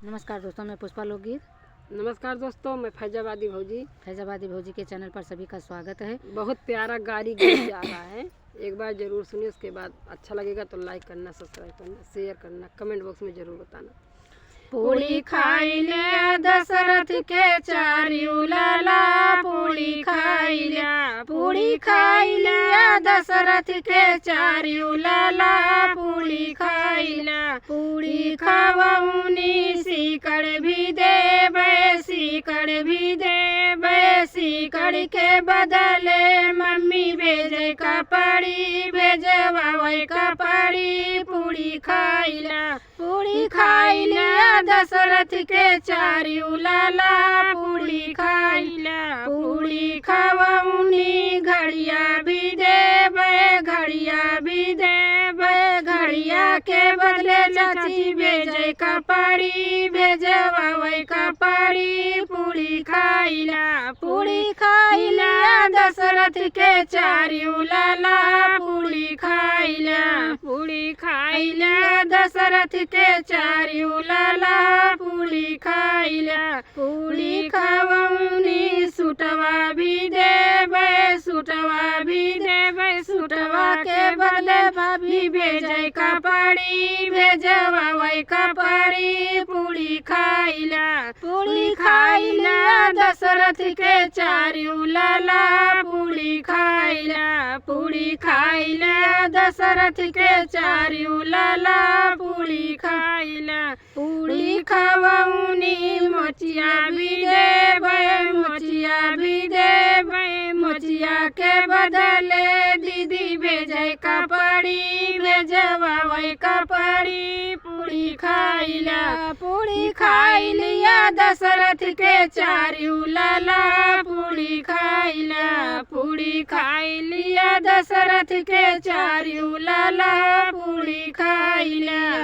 नमस्कार दोस्तों, मैं पुष्पा लोकगीत। नमस्कार दोस्तों, मैं फैजाबादी भौजी के चैनल पर सभी का स्वागत है। बहुत प्यारा गाड़ी गीत जा रहा है, एक बार जरूर सुनिए। उसके बाद अच्छा लगेगा तो लाइक करना, सब्सक्राइब करना, शेयर करना, कमेंट बॉक्स में जरूर बताना। पूरी खाई लिया दशरथ के चारियू लाला, पूरी खाई लिया, पूरी खाई लिया दशरथ के चारियू लाला, पूरी खाई लिया, पूरी खावउनी सीकड़ भी देवे, सीकड़ भी देवे, सीकड़ के बदले मम्मी भेजे कपड़ी, भेजवावे कपड़ी, पूरी खाई लिया, पूरी खाई लिया दशरथ के चारियू लाला, पूरी खाई लिया, पूरी खावउनी घड़िया भी देवे, घड़िया भी देवे, घड़िया के बदले चाची भेजे कपड़ी, भेजवावे कपड़ी, पूरी खाई लिया, पूरी खाई लिया दशरथ के चारियू लाला, पूरी खाई लिया, पूरी खाई लिया दशरथ के चारियू लाला, पूरी खाई लिया, पूरी खावउनी सुटवा भी देवे, सुटवा भी देवे, सुटवा के बदले भाभी भेजे कपड़ी, भेजवावे कपड़ी, पूरी खाई लिया, पूरी खाई लिया दशरथ के चारियू लाला, पूरी खाई लिया, पूरी खाई लिया दशरथ के चारियू लाला, पूरी खाई लिया, पूरी खावउनी मोचिया भी देवे, मोचिया भी देवे, मोचिया के बदले दीदी भेजे कपड़ी, भेजवावे कपड़ी, पूरी खाई लिया, पूरी खाई लिया दशरथ के चारियू लाला, पूरी खाई लिया, पूरी खाई लिया दशरथ के चारियू लाला, पूरी खाई लिया।